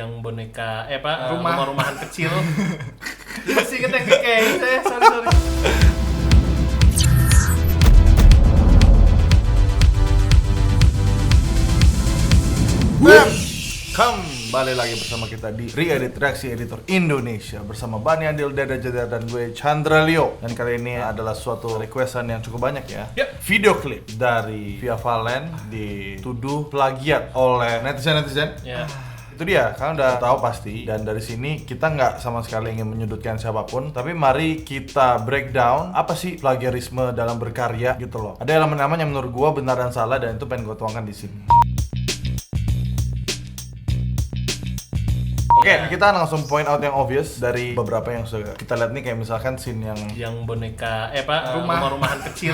yang boneka Rumah. rumah-rumahan kecil. Masih inget yang kayak saya, sorry. Kembali lagi bersama kita di Re-Edit Reaksi Editor Indonesia bersama Bani Adil, Dada Jadar, dan gue Chandra Leo. Dan kali ini adalah suatu requestan yang cukup banyak ya. Yep. Video klip dari Via Valen dituduh plagiat oleh netizen-netizen. Ya. Itu dia, kalian udah tahu pasti. Dan dari sini kita nggak sama sekali ingin menyudutkan siapapun, tapi mari kita breakdown apa sih plagiarisme dalam berkarya gitu loh. Ada elemen-elemen yang menurut gue benar dan salah, dan itu pengen gue tuangkan di sini. Oke, kita langsung point out yang obvious dari beberapa yang sudah kita lihat nih, kayak misalkan scene Yang boneka Rumah. rumah-rumahan kecil.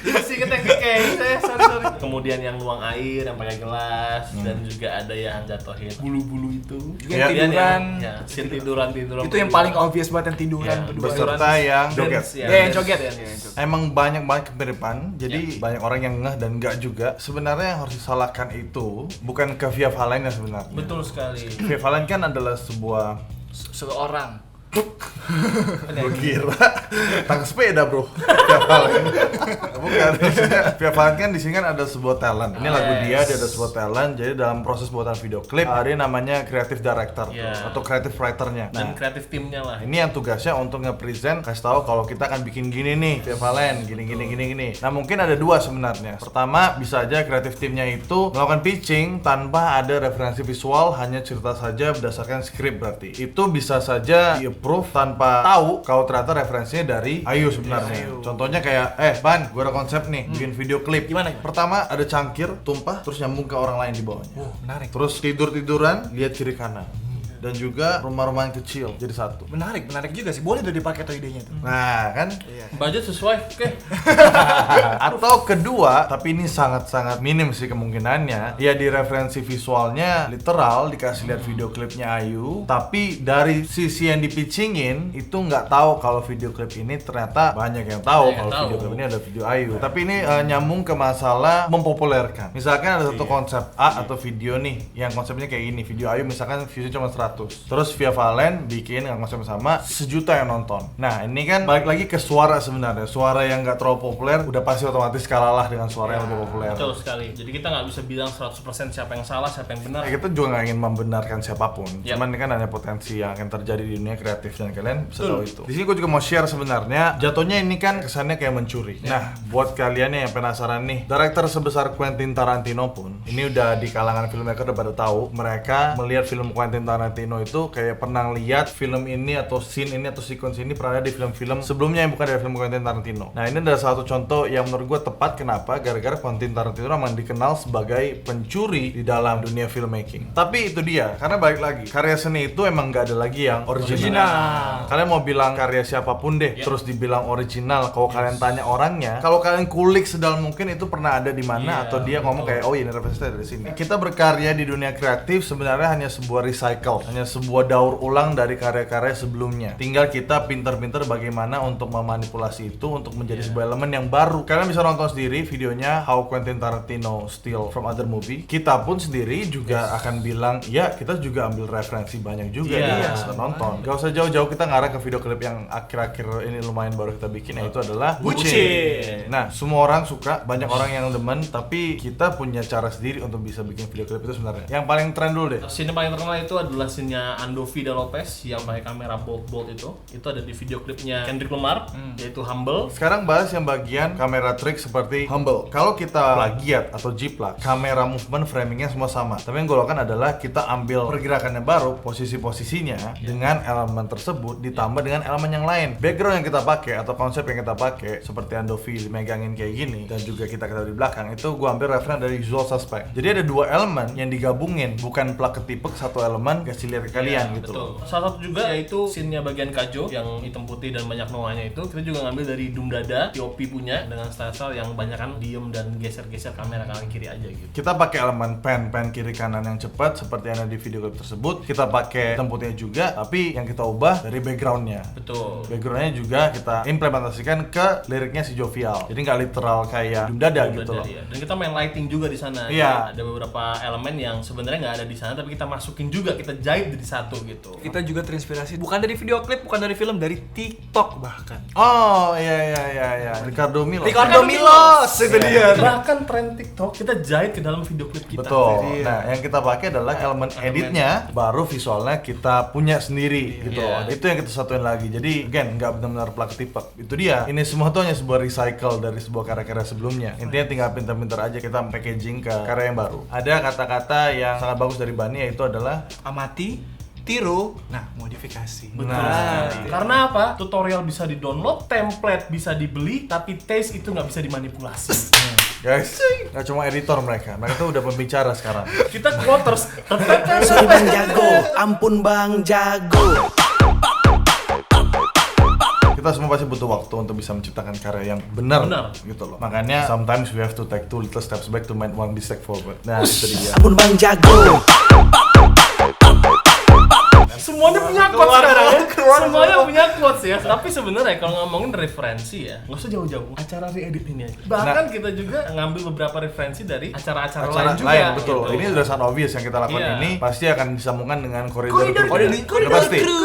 Masih inget yang kayak saya, sorry. Kemudian yang nuang air yang pakai gelas dan juga ada yang jatuhin bulu-bulu itu. Ya, Kemudian tiduran. scene tiduran. Itu yang paling obvious banget, yang tiduran Ya, berdua. beserta yang joget. Dance, Ya, yang dance. joget ya. Emang banyak banget kemiripan, jadi banyak orang yang ngeh dan enggak juga. Sebenarnya yang harus disalahkan itu bukan ke Via Valen ya sebenarnya. Betul sekali. Via Valen kan adalah sebuah, Seorang. gue kira tangga sepeda bro. Via Valen bukan. Via Valen kan di sini kan ada sebuah talent. Ini lagu dia ada sebuah talent. Jadi dalam proses buatan video klip ada yang namanya creative director Yeah. atau creative writernya. Dan kreatif timnya lah. Ini yang tugasnya untuk nge-present, kasih tahu kalau kita akan bikin gini nih, Via Valen, gini. Nah, mungkin ada dua sebenarnya. Pertama, bisa aja kreatif timnya itu melakukan pitching tanpa ada referensi visual, hanya cerita saja berdasarkan skrip berarti. Itu bisa saja di-approve tanpa tahu kalau ternyata referensinya dari Ayu sebenarnya. Contohnya kayak, Ban, gue ada konsep nih, bikin video klip. Gimana? Pertama, ada cangkir, tumpah, terus nyambung ke orang lain di bawahnya. Menarik. Terus tidur-tiduran, lihat kiri kanan. Dan juga rumah-rumahan kecil jadi satu. Menarik juga sih. Boleh udah dipakai tuh idenya tuh. Nah, kan? Budget sesuai, oke. Atau kedua, tapi ini sangat-sangat minim sih kemungkinannya. Ya di referensi visualnya literal dikasih lihat video klipnya Ayu, tapi dari sisi yang dipitchingin itu nggak tahu kalau video klip ini ternyata banyak yang tahu Banyak yang kalau tahu. video klip ini ada video Ayu. Tapi ini nyambung ke masalah mempopulerkan. Misalkan ada satu konsep A atau video nih yang konsepnya kayak gini, video Ayu misalkan viewsnya cuma 100. Terus Via Valen bikin dengan konsep yang sama 1 juta yang nonton. Nah, ini kan balik lagi ke suara sebenarnya. Suara yang nggak terlalu populer udah pasti otomatis kalah dengan suara yang lebih populer. Betul sekali. Jadi kita nggak bisa bilang 100% siapa yang salah, siapa yang benar. Kita juga nggak ingin membenarkan siapapun. Yap. Cuman ini kan hanya potensi yang akan terjadi di dunia kreatif dan kalian bisa tahu itu. Di sini gue juga mau share sebenarnya. Jatuhnya ini kan kesannya kayak mencuri. Nah, buat kalian yang penasaran nih, director sebesar Quentin Tarantino pun ini udah di kalangan filmmaker udah pada tahu. Mereka melihat film Quentin Tarantino itu kayak pernah lihat film ini atau scene ini atau sequence ini pernah ada di film-film sebelumnya yang bukan dari film Quentin Tarantino. Nah, ini adalah satu contoh yang menurut gue tepat. Kenapa? Gara-gara Quentin Tarantino memang dikenal sebagai pencuri di dalam dunia filmmaking. Tapi itu dia, karena balik lagi, karya seni itu emang nggak ada lagi yang original. Kalian mau bilang karya siapapun deh, terus dibilang original. Kalau kalian tanya orangnya, kalau kalian kulik sedalam mungkin itu pernah ada di mana atau dia ngomong kayak, oh ini referensinya dari sini. Kita berkarya di dunia kreatif sebenarnya hanya sebuah recycle, hanya sebuah daur ulang dari karya-karya sebelumnya. Tinggal kita pinter-pinter bagaimana untuk memanipulasi itu untuk menjadi sebuah elemen yang baru. Kalian bisa nonton sendiri videonya How Quentin Tarantino Steal from Other Movie. Kita pun sendiri juga akan bilang, ya kita juga ambil referensi banyak juga setelah nonton. Gak usah jauh-jauh, kita ngarah ke video klip yang akhir-akhir ini lumayan baru kita bikin, yaitu adalah Bucin. Nah, semua orang suka, banyak orang yang demen, tapi kita punya cara sendiri untuk bisa bikin video klip itu sebenarnya. Yang paling tren dulu deh. Scene paling terkenal itu adalah scene-nya Andovi dan Lopez yang pakai kamera bolt itu ada di video klipnya Kendrick Lamar, yaitu Humble. Sekarang bahas yang bagian kamera trik seperti Humble. Kalau kita plagiat atau jiplak, kamera movement framingnya semua sama. Tapi yang gue lakukan adalah kita ambil pergerakannya baru, posisi-posisinya dengan elemen tersebut ditambah dengan elemen yang lain. Background yang kita pakai atau konsep yang kita pakai seperti Andovi megangin kayak gini dan juga kita di belakang itu gue ambil referensi dari Usual Suspect. Jadi ada dua elemen yang digabungin, bukan plug ketipek satu elemen kasih kasih lihat ke kalian gitu Betul. loh. Salah satu juga yaitu scene-nya bagian Kajo yang hitam putih dan banyak nuannya itu kita juga ngambil dari Doom Dada, TOP punya dengan style yang banyak kan diem dan geser-geser kamera kanan kiri aja gitu. Kita pakai elemen pen kiri kanan yang cepat seperti yang ada di video klip tersebut. Kita pakai hitam putihnya juga, tapi yang kita ubah dari backgroundnya. Betul. Backgroundnya juga kita implementasikan ke liriknya si Jovial. Jadi nggak literal kayak Doom Dada Doom gitu Dada, loh. iya. Dan kita main lighting juga di sana. Iya. Ada beberapa elemen yang sebenarnya nggak ada di sana tapi kita masukin juga, kita jahit jadi satu gitu. Kita juga terinspirasi bukan dari video klip, bukan dari film, dari TikTok bahkan. Oh iya. Ricardo Milos. Ricardo Milos itu dia. Bahkan tren TikTok kita jahit ke dalam video klip kita. Betul. Jadi, Nah, yang kita pakai adalah elemen editnya, baru visualnya kita punya sendiri gitu. Iya. Itu yang kita satuin lagi. Jadi, again, nggak benar-benar plak tipek. Itu dia. Ini semua tuh hanya sebuah recycle dari sebuah karya-karya sebelumnya. Intinya tinggal pinter-pinter aja kita packaging ke karya yang baru. Ada kata-kata yang sangat bagus dari Bani, yaitu adalah Amati, tiru, nah modifikasi. Betul Nah, sekali. Karena apa? Tutorial bisa di-download, template bisa dibeli, tapi taste itu nggak bisa dimanipulasi. guys, nggak cuma editor mereka tuh udah pembicara sekarang. Kita quoters. Sorry Bang Jago, ampun Bang Jago. Kita semua pasti butuh waktu untuk bisa menciptakan karya yang benar gitu loh. Makanya sometimes we have to take two little steps back to make one big step forward. Nah, itu dia. Ampun Bang Jago. Semuanya punya quotes sekarang ya. Semuanya punya quotes ya. Tapi sebenarnya kalau ngomongin referensi ya, nggak usah jauh-jauh. Acara re-edit ini aja. Bahkan kita juga ngambil beberapa referensi dari acara-acara lain juga. Betul. Gitu. Ini udah sangat obvious yang kita lakukan Iya. ini pasti akan disambungkan dengan koridor kru. Koridor Pasti. kru.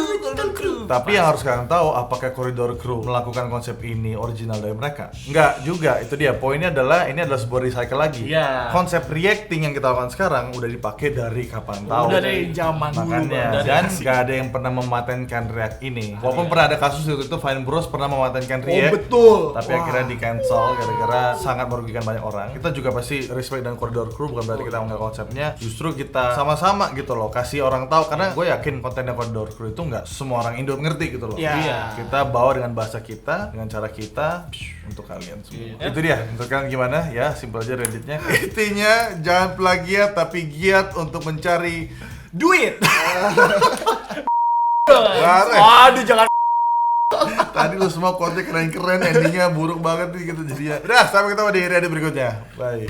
Tapi yang harus kalian tahu, apakah koridor kru melakukan konsep ini original dari mereka? Enggak juga. Itu dia. Poinnya adalah ini adalah sebuah recycle lagi. Iya. Konsep reacting yang kita lakukan sekarang udah dipakai dari kapan tahu. Udah dari zaman dulu. Makanya Bang. dan nggak ada yang pernah mematenkan React ini. Walaupun pernah ada kasus itu Fine Bros pernah mematenkan React. Betul. Tapi akhirnya di cancel gara-gara sangat merugikan banyak orang. Kita juga pasti respect dan koridor kru, bukan berarti kita nggak konsepnya. Justru kita sama-sama gitu loh, kasih orang tahu, karena gue yakin kontennya koridor kru itu nggak semua orang Indo ngerti gitu loh. Iya. Kita bawa dengan bahasa kita, dengan cara kita untuk kalian semua. Iya. Itu dia. Untuk kalian gimana? Ya, simpel aja Redditnya. Intinya jangan plagiat tapi giat untuk mencari Duit. Aduh, jangan. Tadi lu semua quote-nya keren-keren, endingnya buruk banget nih gitu jadinya. Udah, sampai ketemu di Reddit berikutnya. Bye.